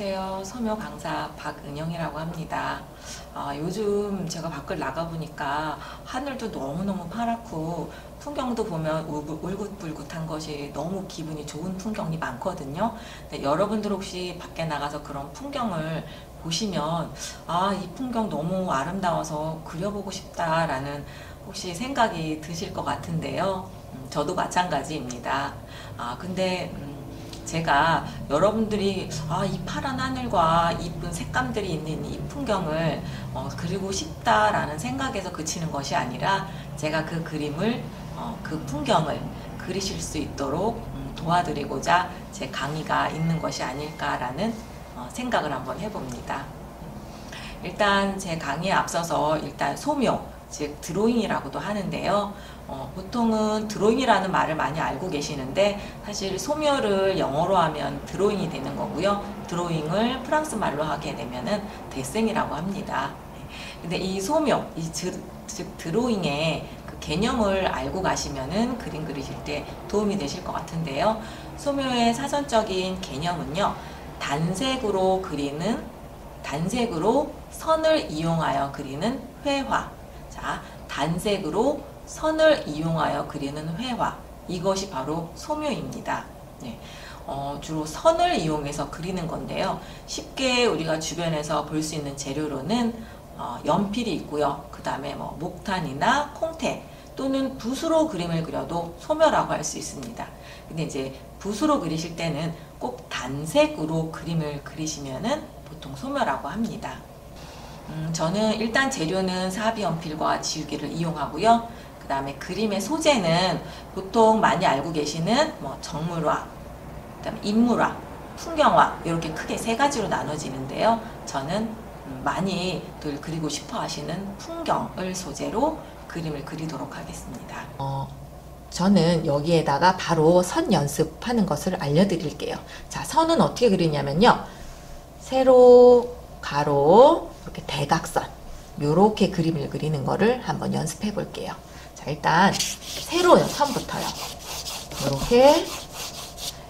안녕하세요. 소묘 강사 박은영이라고 합니다. 요즘 제가 밖을 나가보니까 하늘도 너무너무 파랗고 풍경도 보면 울긋불긋한 것이 너무 기분이 좋은 풍경이 많거든요. 근데 여러분들 혹시 밖에 나가서 그런 풍경을 보시면 이 풍경 너무 아름다워서 그려보고 싶다라는 혹시 생각이 드실 것 같은데요. 저도 마찬가지입니다. 근데 제가 여러분들이 이 파란 하늘과 이쁜 색감들이 있는 이 풍경을 그리고 싶다라는 생각에서 그치는 것이 아니라 제가 그 그림을 그 풍경을 그리실 수 있도록 도와드리고자 제 강의가 있는 것이 아닐까라는 생각을 한번 해봅니다. 일단 제 강의에 앞서서 일단 소묘, 즉 드로잉이라고도 하는데요. 보통은 드로잉이라는 말을 많이 알고 계시는데 사실 소묘를 영어로 하면 드로잉이 되는 거고요. 드로잉을 프랑스 말로 하게 되면은 데생이라고 합니다. 근데 이 소묘, 즉 드로잉의 그 개념을 알고 가시면은 그림 그리실 때 도움이 되실 것 같은데요. 소묘의 사전적인 개념은요. 단색으로 선을 이용하여 그리는 회화. 자, 단색으로 선을 이용하여 그리는 회화, 이것이 바로 소묘입니다. 네. 주로 선을 이용해서 그리는 건데요. 쉽게 우리가 주변에서 볼 수 있는 재료로는 연필이 있고요. 그 다음에 목탄이나 콩테 또는 붓으로 그림을 그려도 소묘라고 할 수 있습니다. 근데 이제 붓으로 그리실 때는 꼭 단색으로 그림을 그리시면은 보통 소묘라고 합니다. 저는 일단 재료는 사비 연필과 지우개를 이용하고요. 그 다음에 그림의 소재는 보통 많이 알고 계시는 정물화, 그다음에 인물화, 풍경화 이렇게 크게 세 가지로 나눠지는데요. 저는 많이들 그리고 싶어 하시는 풍경을 소재로 그림을 그리도록 하겠습니다. 저는 여기에다가 바로 선 연습하는 것을 알려드릴게요. 자, 선은 어떻게 그리냐면요. 세로, 가로, 이렇게 대각선 이렇게 그림을 그리는 거를 한번 연습해 볼게요. 자, 일단 세로 선부터요. 이렇게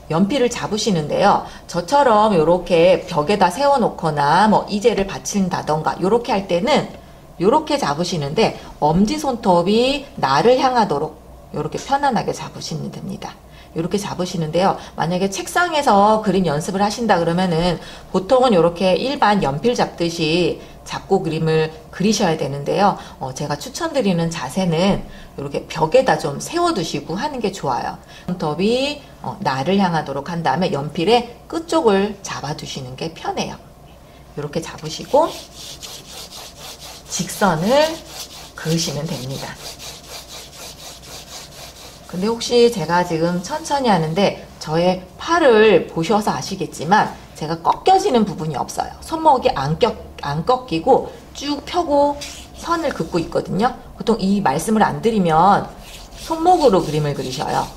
연필을 잡으시는데요. 저처럼 이렇게 벽에다 세워놓거나 이제를 받친다던가 이렇게 할 때는 이렇게 잡으시는데 엄지손톱이 나를 향하도록 이렇게 편안하게 잡으시면 됩니다. 이렇게 잡으시는데요. 만약에 책상에서 그림 연습을 하신다 그러면은 보통은 이렇게 일반 연필 잡듯이 잡고 그림을 그리셔야 되는데요. 제가 추천드리는 자세는 이렇게 벽에다 좀 세워두시고 하는 게 좋아요. 손톱이 나를 향하도록 한 다음에 연필의 끝쪽을 잡아두시는 게 편해요. 이렇게 잡으시고 직선을 그으시면 됩니다. 근데 혹시 제가 지금 천천히 하는데 저의 팔을 보셔서 아시겠지만 제가 꺾여지는 부분이 없어요. 손목이 안 꺾이고 쭉 펴고 선을 긋고 있거든요. 보통 이 말씀을 안 드리면 손목으로 그림을 그리셔요.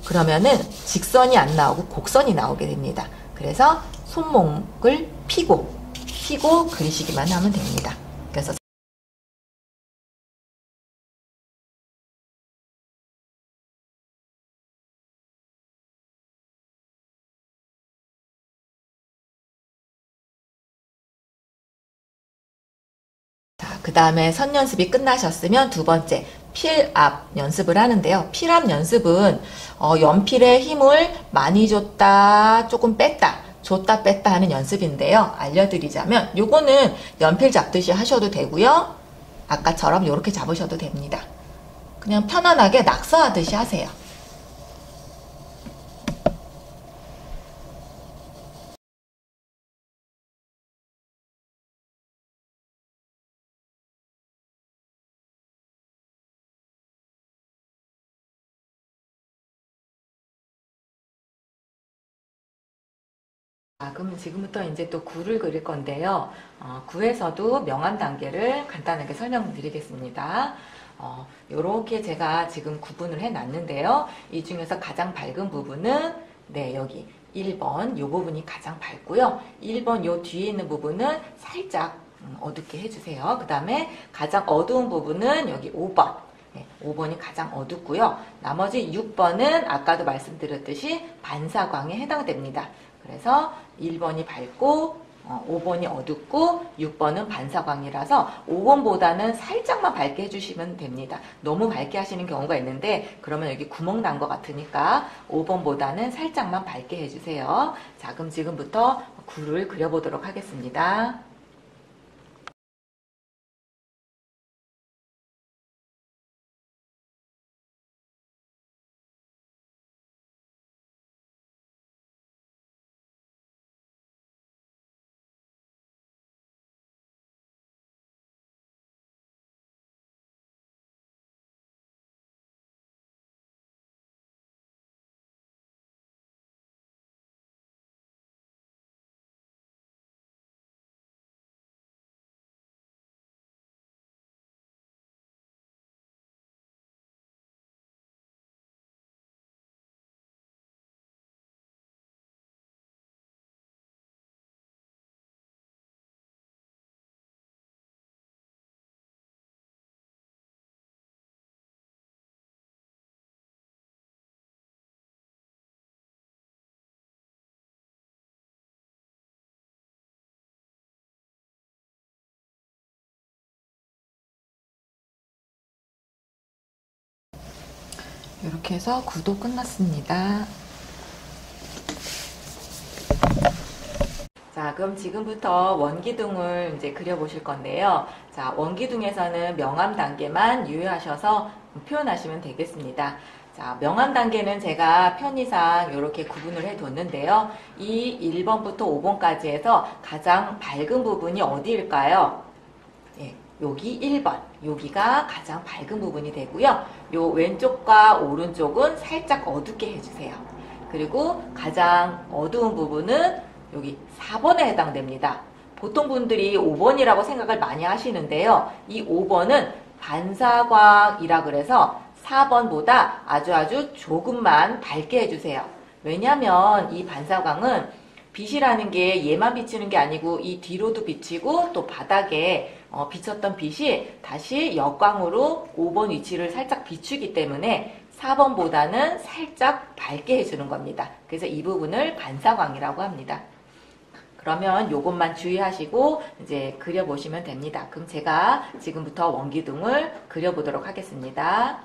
그러면은 직선이 안 나오고 곡선이 나오게 됩니다. 그래서 손목을 피고 그리시기만 하면 됩니다. 그래서 그 다음에 선 연습이 끝나셨으면 두 번째 필압 연습을 하는데요. 필압 연습은 연필에 힘을 많이 줬다 조금 뺐다 줬다 뺐다 하는 연습인데요. 알려드리자면 요거는 연필 잡듯이 하셔도 되고요. 아까처럼 이렇게 잡으셔도 됩니다. 그냥 편안하게 낙서하듯이 하세요. 그럼 지금부터 이제 또 구를 그릴 건데요. 구에서도 명암 단계를 간단하게 설명드리겠습니다. 요렇게 제가 지금 구분을 해 놨는데요. 이 중에서 가장 밝은 부분은 여기 1번 요 부분이 가장 밝고요. 1번 요 뒤에 있는 부분은 살짝 어둡게 해주세요. 그 다음에 가장 어두운 부분은 여기 5번 5번이 가장 어둡고요. 나머지 6번은 아까도 말씀드렸듯이 반사광에 해당됩니다. 그래서 1번이 밝고 5번이 어둡고 6번은 반사광이라서 5번보다는 살짝만 밝게 해주시면 됩니다. 너무 밝게 하시는 경우가 있는데 그러면 여기 구멍 난 것 같으니까 5번보다는 살짝만 밝게 해주세요. 자, 그럼 지금부터 구를 그려보도록 하겠습니다. 이렇게 해서 구도 끝났습니다. 자, 그럼 지금부터 원기둥을 이제 그려보실 건데요. 자, 원기둥에서는 명암 단계만 유의하셔서 표현하시면 되겠습니다. 자, 명암 단계는 제가 편의상 이렇게 구분을 해뒀는데요. 이 1번부터 5번까지 해서 가장 밝은 부분이 어디일까요? 예, 여기 1번. 여기가 가장 밝은 부분이 되고요. 요 왼쪽과 오른쪽은 살짝 어둡게 해주세요. 그리고 가장 어두운 부분은 여기 4번에 해당됩니다. 보통 분들이 5번이라고 생각을 많이 하시는데요. 이 5번은 반사광이라 그래서 4번보다 아주 조금만 밝게 해주세요. 왜냐하면 이 반사광은 빛이라는 게 얘만 비치는 게 아니고 이 뒤로도 비치고 또 바닥에 비쳤던 빛이 다시 역광으로 5번 위치를 살짝 비추기 때문에 4번보다는 살짝 밝게 해주는 겁니다. 그래서 이 부분을 반사광이라고 합니다. 그러면 요것만 주의하시고 이제 그려보시면 됩니다. 그럼 제가 지금부터 원기둥을 그려보도록 하겠습니다.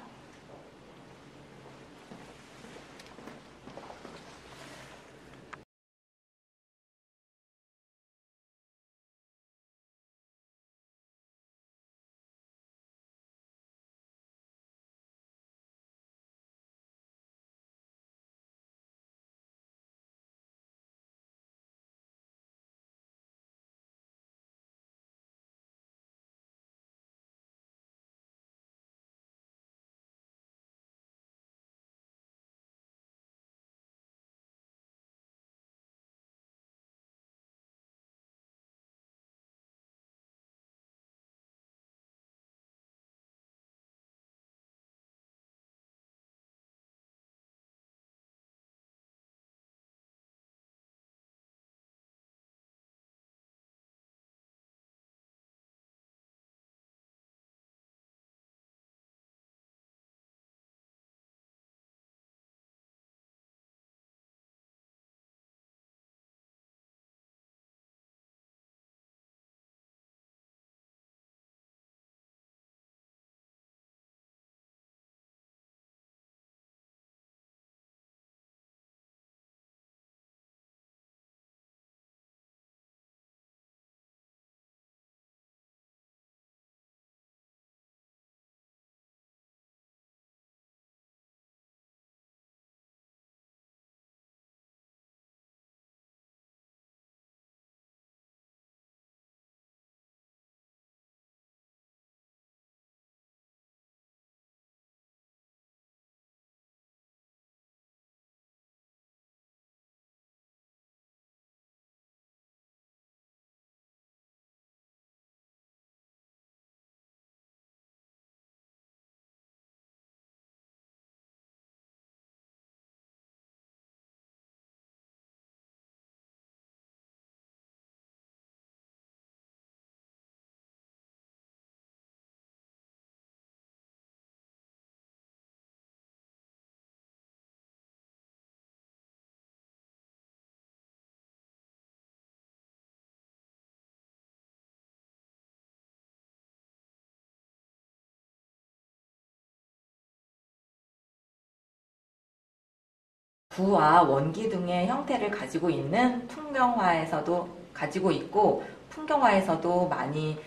구와 원기둥의 형태를 가지고 있는 풍경화에서도 가지고 있고 풍경화에서도 많이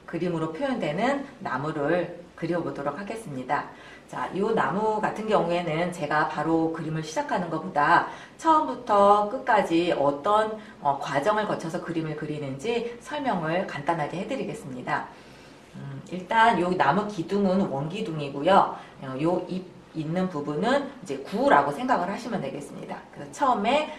그림으로 표현되는 나무를 그려보도록 하겠습니다. 자, 이 나무 같은 경우에는 제가 바로 그림을 시작하는 것보다 처음부터 끝까지 어떤 과정을 거쳐서 그림을 그리는지 설명을 간단하게 해드리겠습니다. 일단 요 나무 기둥은 원기둥이고요. 요 잎 있는 부분은 이제 구라고 생각을 하시면 되겠습니다. 그래서 처음에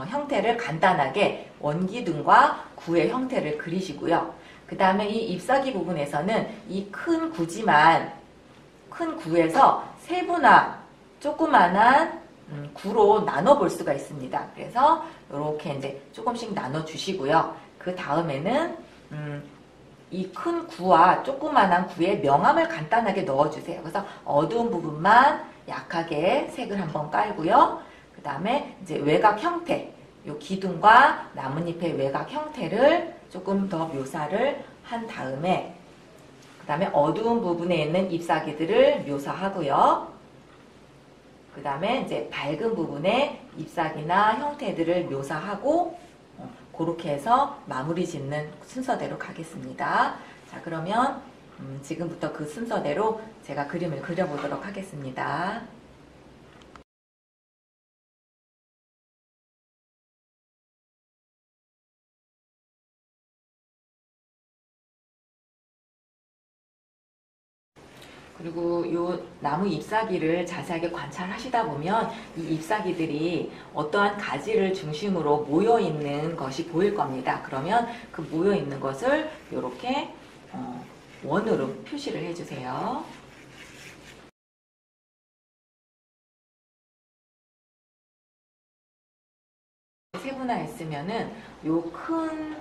형태를 간단하게 원기둥과 구의 형태를 그리시고요. 그 다음에 이 잎사귀 부분에서는 이 큰 구지만 큰 구에서 세분화 조그만한 구로 나눠 볼 수가 있습니다. 그래서 이렇게 이제 조금씩 나눠 주시고요. 그 다음에는 이 큰 구와 조그만한 구에 명암을 간단하게 넣어주세요. 그래서 어두운 부분만 약하게 색을 한번 깔고요. 그 다음에 이제 외곽 형태, 요 기둥과 나뭇잎의 외곽 형태를 조금 더 묘사를 한 다음에 그 다음에 어두운 부분에 있는 잎사귀들을 묘사하고요. 그 다음에 이제 밝은 부분에 잎사귀나 형태들을 묘사하고 그렇게 해서 마무리 짓는 순서대로 가겠습니다. 자, 그러면 지금부터 그 순서대로 제가 그림을 그려보도록 하겠습니다. 그리고 이 나무 잎사귀를 자세하게 관찰하시다 보면 이 잎사귀들이 어떠한 가지를 중심으로 모여 있는 것이 보일 겁니다. 그러면 그 모여 있는 것을 이렇게 원으로 표시를 해주세요. 세분화했으면은 요 큰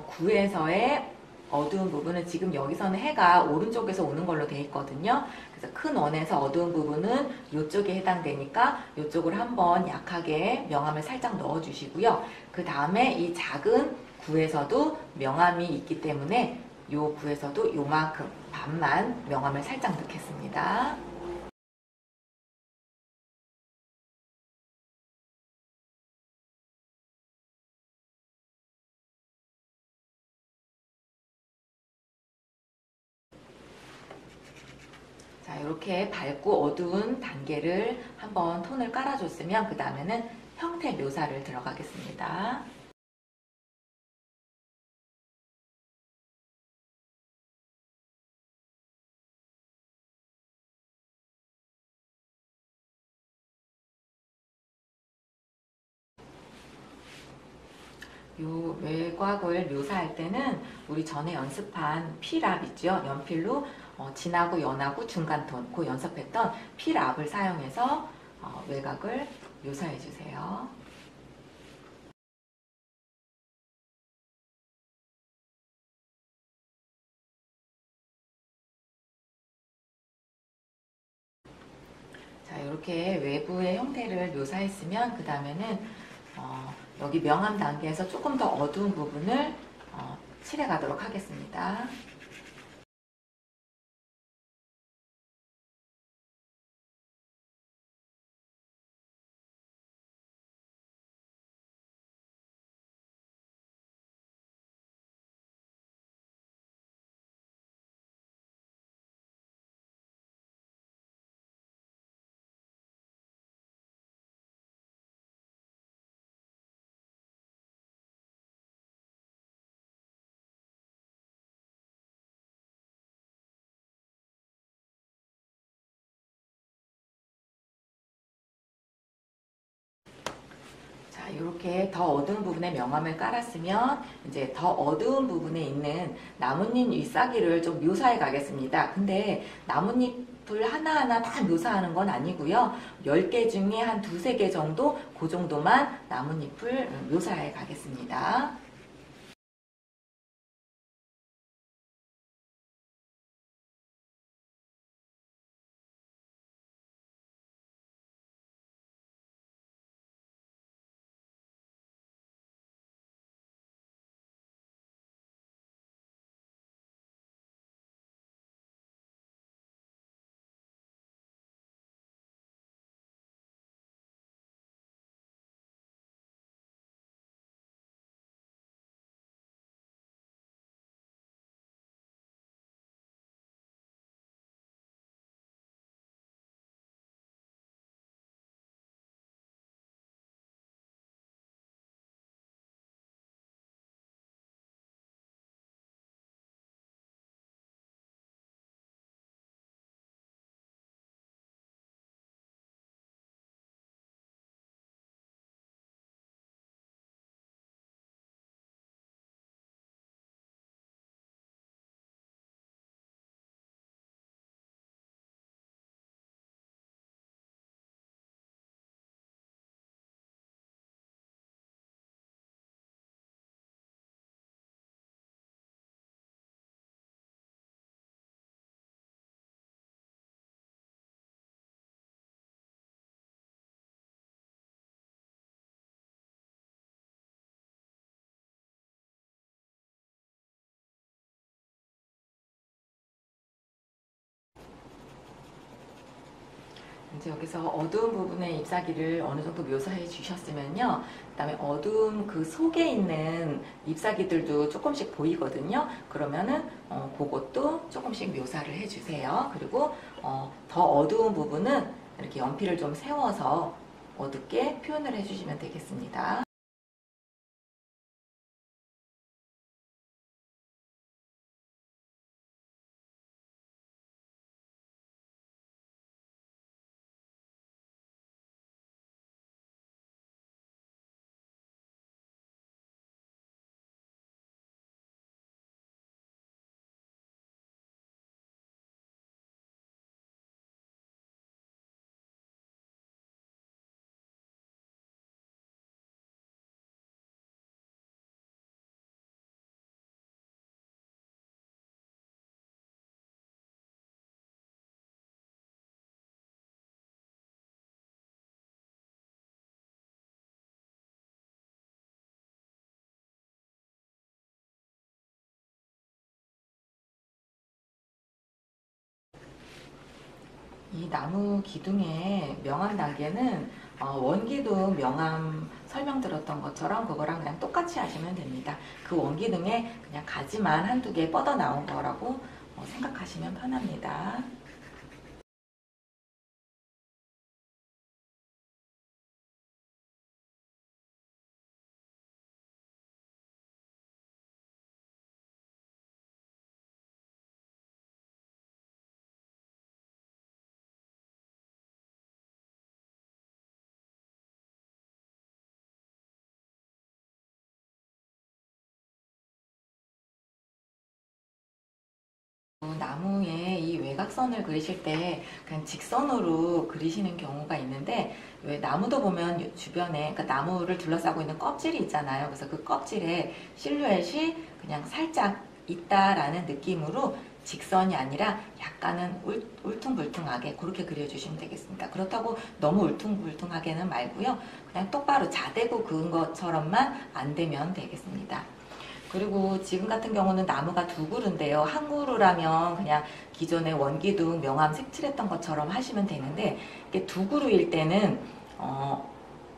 구에서의 어두운 부분은 지금 여기서는 해가 오른쪽에서 오는 걸로 되어 있거든요. 그래서 큰 원에서 어두운 부분은 이쪽에 해당되니까 이쪽을 한번 약하게 명암을 살짝 넣어 주시고요. 그 다음에 이 작은 구에서도 명암이 있기 때문에 이 구에서도 요만큼 반만 명암을 살짝 넣겠습니다. 자, 이렇게 밝고 어두운 단계를 한번 톤을 깔아줬으면 그 다음에는 형태 묘사를 들어가겠습니다. 요 외곽을 묘사할 때는 우리 전에 연습한 필압 있죠? 연필로 진하고 연하고 중간톤 그 연습했던 필압을 사용해서 외곽을 묘사해 주세요. 자, 이렇게 외부의 형태를 묘사했으면 그 다음에는 여기 명암 단계에서 조금 더 어두운 부분을 칠해 가도록 하겠습니다. 자, 이렇게 더 어두운 부분에 명암을 깔았으면 이제 더 어두운 부분에 있는 나뭇잎 잎사귀를 좀 묘사해 가겠습니다. 근데 나뭇잎을 하나하나 다 묘사하는 건 아니고요. 10개 중에 한 두세 개 정도 그 정도만 나뭇잎을 묘사해 가겠습니다. 이제 여기서 어두운 부분의 잎사귀를 어느 정도 묘사해 주셨으면요. 그다음에 어두운 그 속에 있는 잎사귀들도 조금씩 보이거든요. 그러면은 그것도 조금씩 묘사를 해주세요. 그리고 더 어두운 부분은 이렇게 연필을 좀 세워서 어둡게 표현을 해주시면 되겠습니다. 이 나무 기둥의 명암 단계는 원기둥 명암 설명드렸던 것처럼 그거랑 그냥 똑같이 하시면 됩니다. 그 원기둥에 그냥 가지만 한두 개 뻗어 나온 거라고 생각하시면 편합니다. 나무의 이 외곽선을 그리실 때 그냥 직선으로 그리시는 경우가 있는데, 왜 나무도 보면 주변에, 그러니까 나무를 둘러싸고 있는 껍질이 있잖아요. 그래서 그 껍질에 실루엣이 그냥 살짝 있다라는 느낌으로 직선이 아니라 약간은 울퉁불퉁하게 그렇게 그려주시면 되겠습니다. 그렇다고 너무 울퉁불퉁하게는 말고요. 그냥 똑바로 자대고 그은 것처럼만 안 되면 되겠습니다. 그리고 지금 같은 경우는 나무가 두 그루인데요. 한 그루라면 그냥 기존의 원기둥 명암 색칠했던 것처럼 하시면 되는데, 이게 두 그루일 때는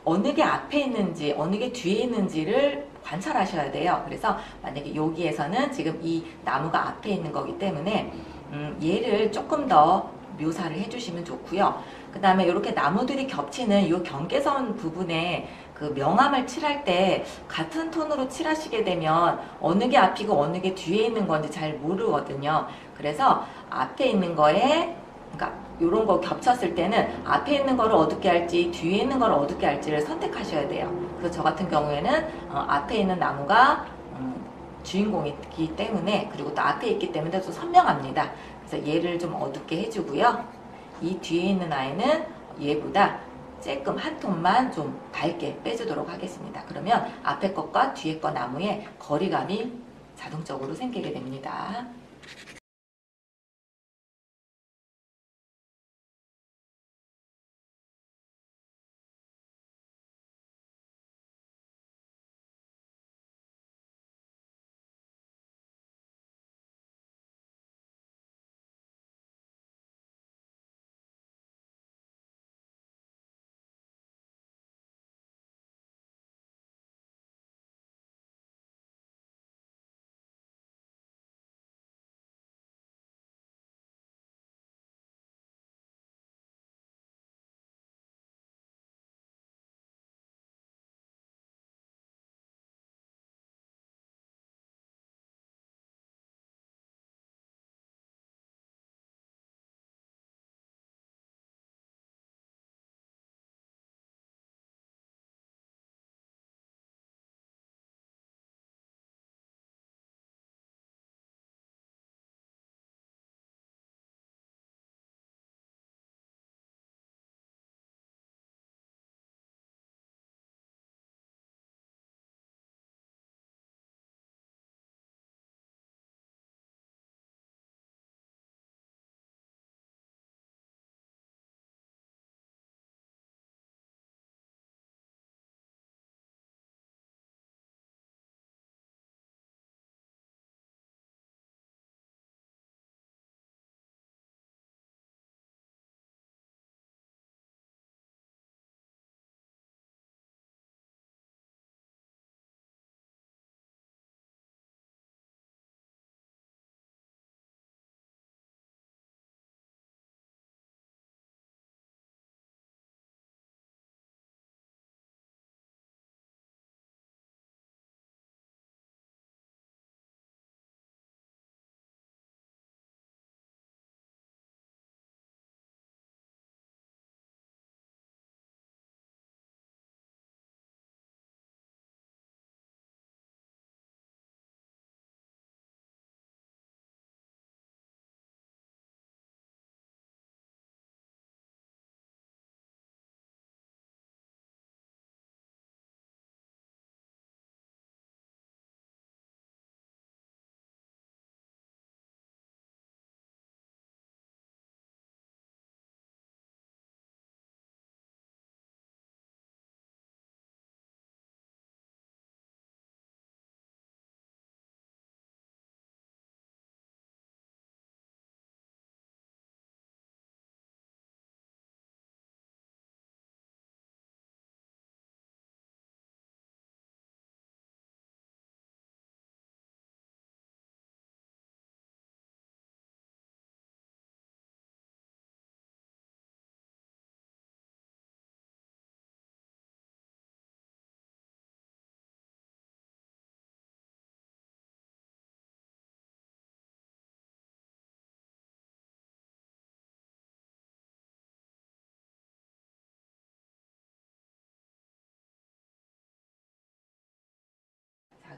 어느 게 앞에 있는지 어느 게 뒤에 있는지를 관찰하셔야 돼요. 그래서 만약에 여기에서는 지금 이 나무가 앞에 있는 거기 때문에 얘를 조금 더 묘사를 해주시면 좋고요. 그 다음에 이렇게 나무들이 겹치는 이 경계선 부분에 그 명암을 칠할 때 같은 톤으로 칠하시게 되면 어느 게 앞이고 어느 게 뒤에 있는 건지 잘 모르거든요. 그래서 앞에 있는 거에, 그러니까 이런 거 겹쳤을 때는 앞에 있는 거를 어둡게 할지 뒤에 있는 거를 어둡게 할지를 선택하셔야 돼요. 그래서 저 같은 경우에는 앞에 있는 나무가 주인공이기 때문에, 그리고 또 앞에 있기 때문에 또 선명합니다. 그래서 얘를 좀 어둡게 해주고요. 이 뒤에 있는 아이는 얘보다 조금 한 톤만 좀 밝게 빼주도록 하겠습니다. 그러면 앞에 것과 뒤에 것 나무의 거리감이 자동적으로 생기게 됩니다.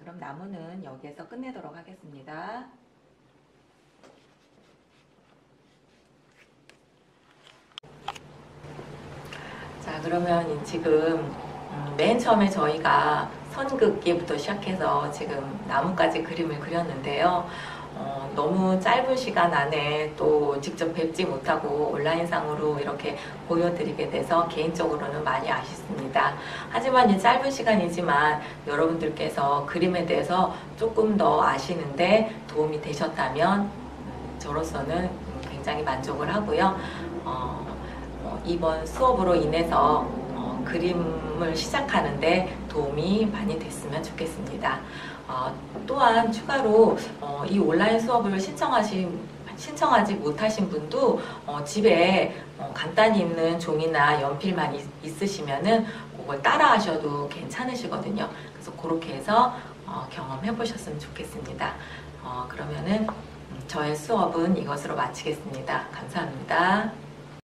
그럼 나무는 여기에서 끝내도록 하겠습니다. 자, 그러면 지금 맨 처음에 저희가 선 긋기부터 시작해서 지금 나무까지 그림을 그렸는데요. 너무 짧은 시간 안에 또 직접 뵙지 못하고 온라인상으로 이렇게 보여드리게 돼서 개인적으로는 많이 아쉽습니다. 하지만 이 짧은 시간이지만 여러분들께서 그림에 대해서 조금 더 아시는데 도움이 되셨다면 저로서는 굉장히 만족을 하고요. 이번 수업으로 인해서 그림을 시작하는데 도움이 많이 됐으면 좋겠습니다. 또한 추가로 이 온라인 수업을 신청하지 못하신 분도 집에 간단히 있는 종이나 연필만 있으시면은 그걸 따라 하셔도 괜찮으시거든요. 그래서 그렇게 해서 경험해 보셨으면 좋겠습니다. 그러면은 저의 수업은 이것으로 마치겠습니다. 감사합니다.